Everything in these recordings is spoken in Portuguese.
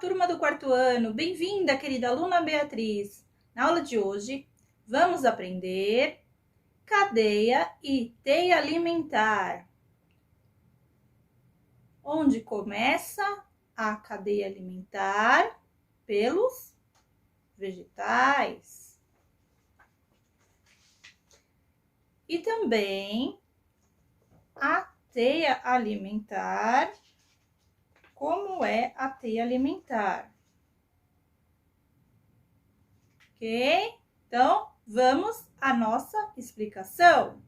turma do quarto ano! Bem-vinda, querida aluna Beatriz! Na aula de hoje, vamos aprender cadeia e teia alimentar. Onde começa a cadeia alimentar? Pelos vegetais. E também a teia alimentar. Como é a teia alimentar? Ok? Então, vamos à nossa explicação.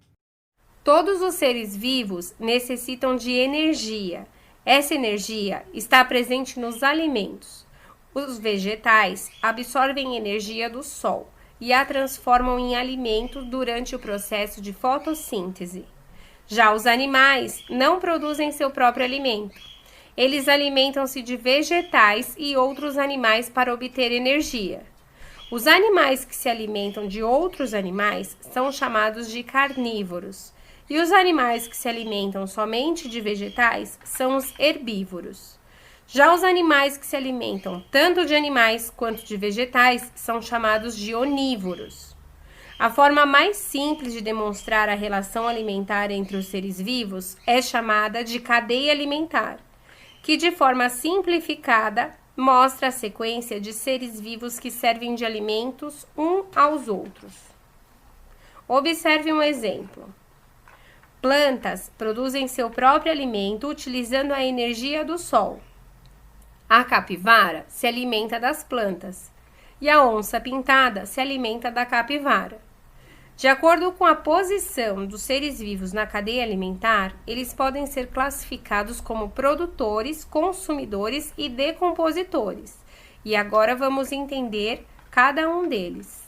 Todos os seres vivos necessitam de energia. Essa energia está presente nos alimentos. Os vegetais absorvem energia do sol e a transformam em alimento durante o processo de fotossíntese. Já os animais não produzem seu próprio alimento. Eles alimentam-se de vegetais e outros animais para obter energia. Os animais que se alimentam de outros animais são chamados de carnívoros. E os animais que se alimentam somente de vegetais são os herbívoros. Já os animais que se alimentam tanto de animais quanto de vegetais são chamados de onívoros. A forma mais simples de demonstrar a relação alimentar entre os seres vivos é chamada de cadeia alimentar, que de forma simplificada mostra a sequência de seres vivos que servem de alimentos uns aos outros. Observe um exemplo. Plantas produzem seu próprio alimento utilizando a energia do sol. A capivara se alimenta das plantas e a onça-pintada se alimenta da capivara. De acordo com a posição dos seres vivos na cadeia alimentar, eles podem ser classificados como produtores, consumidores e decompositores. E agora vamos entender cada um deles.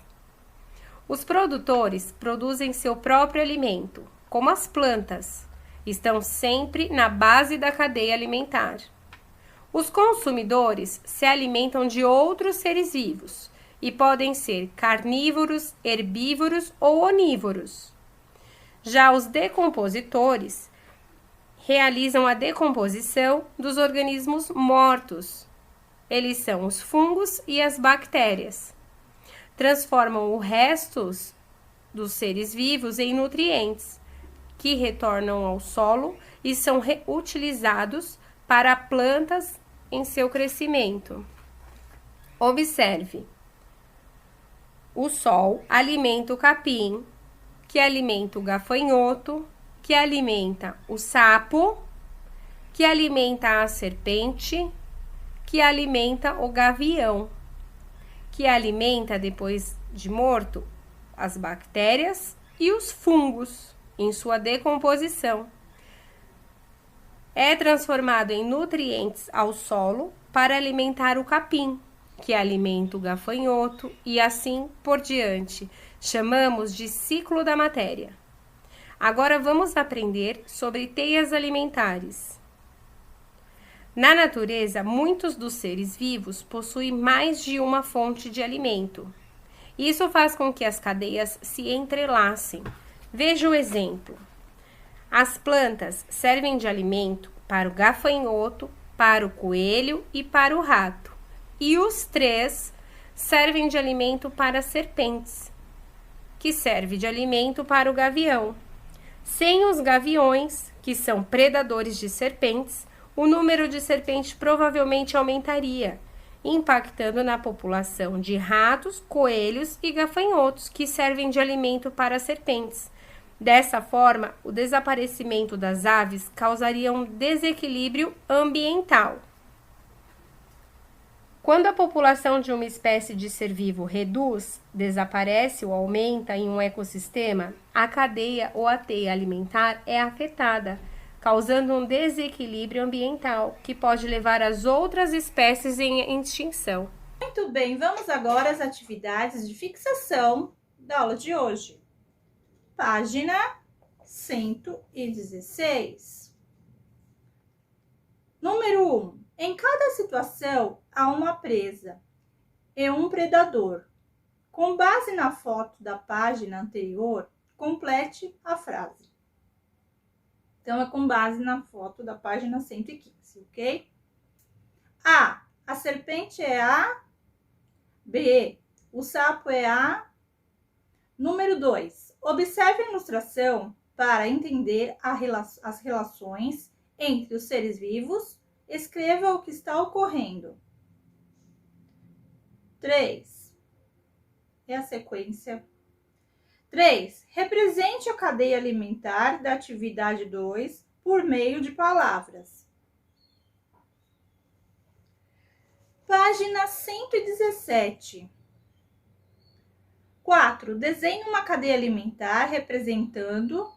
Os produtores produzem seu próprio alimento, como as plantas, estão sempre na base da cadeia alimentar. Os consumidores se alimentam de outros seres vivos e podem ser carnívoros, herbívoros ou onívoros. Já os decompositores realizam a decomposição dos organismos mortos. Eles são os fungos e as bactérias. Transformam os restos dos seres vivos em nutrientes, que retornam ao solo e são reutilizados para plantas em seu crescimento. Observe. O sol alimenta o capim, que alimenta o gafanhoto, que alimenta o sapo, que alimenta a serpente, que alimenta o gavião, que alimenta, depois de morto, as bactérias e os fungos em sua decomposição. É transformado em nutrientes ao solo para alimentar o capim, que alimenta o gafanhoto e assim por diante. Chamamos de ciclo da matéria. Agora vamos aprender sobre teias alimentares. Na natureza, muitos dos seres vivos possuem mais de uma fonte de alimento. Isso faz com que as cadeias se entrelacem. Veja o exemplo. As plantas servem de alimento para o gafanhoto, para o coelho e para o rato. E os três servem de alimento para as serpentes, que serve de alimento para o gavião. Sem os gaviões, que são predadores de serpentes, o número de serpentes provavelmente aumentaria, impactando na população de ratos, coelhos e gafanhotos, que servem de alimento para as serpentes. Dessa forma, o desaparecimento das aves causaria um desequilíbrio ambiental. Quando a população de uma espécie de ser vivo reduz, desaparece ou aumenta em um ecossistema, a cadeia ou a teia alimentar é afetada, causando um desequilíbrio ambiental que pode levar as outras espécies em extinção. Muito bem, vamos agora às atividades de fixação da aula de hoje. Página 116. Número 1. Em cada situação, há uma presa e um predador. Com base na foto da página anterior, complete a frase. Então, é com base na foto da página 115, ok? A. A serpente é a B. O sapo é a número 2. Observe a ilustração para entender as relações entre os seres vivos. Escreva o que está ocorrendo. 3. É a sequência. 3. Represente a cadeia alimentar da atividade 2 por meio de palavras. Página 117. 4. Desenhe uma cadeia alimentar representando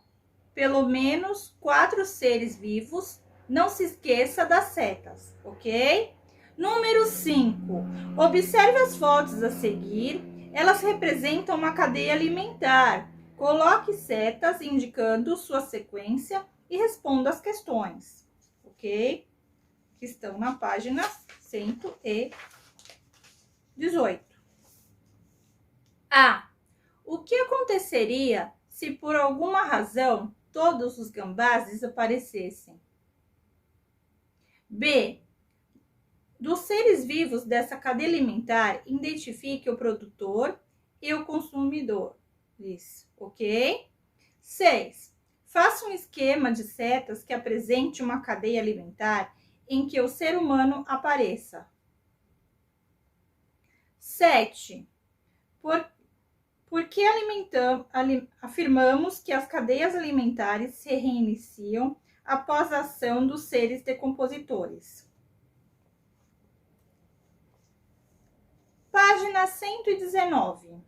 pelo menos 4 seres vivos. Não se esqueça das setas, ok? Número 5. Observe as fotos a seguir. Elas representam uma cadeia alimentar. Coloque setas indicando sua sequência e responda as questões, ok? Que estão na página 118. A. O que aconteceria se por alguma razão todos os gambás desaparecessem? B. Dos seres vivos dessa cadeia alimentar, identifique o produtor e o consumidor. Isso, ok? 6. Faça um esquema de setas que apresente uma cadeia alimentar em que o ser humano apareça. 7. Por que afirmamos que as cadeias alimentares se reiniciam após a ação dos seres decompositores? Página 119.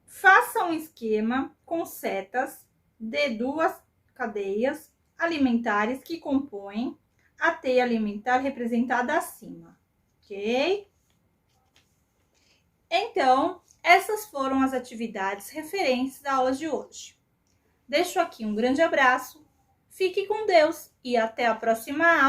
Faça um esquema com setas de 2 cadeias alimentares que compõem a teia alimentar representada acima, ok? Então, essas foram as atividades referentes à aula de hoje. Deixo aqui um grande abraço, fique com Deus e até a próxima aula.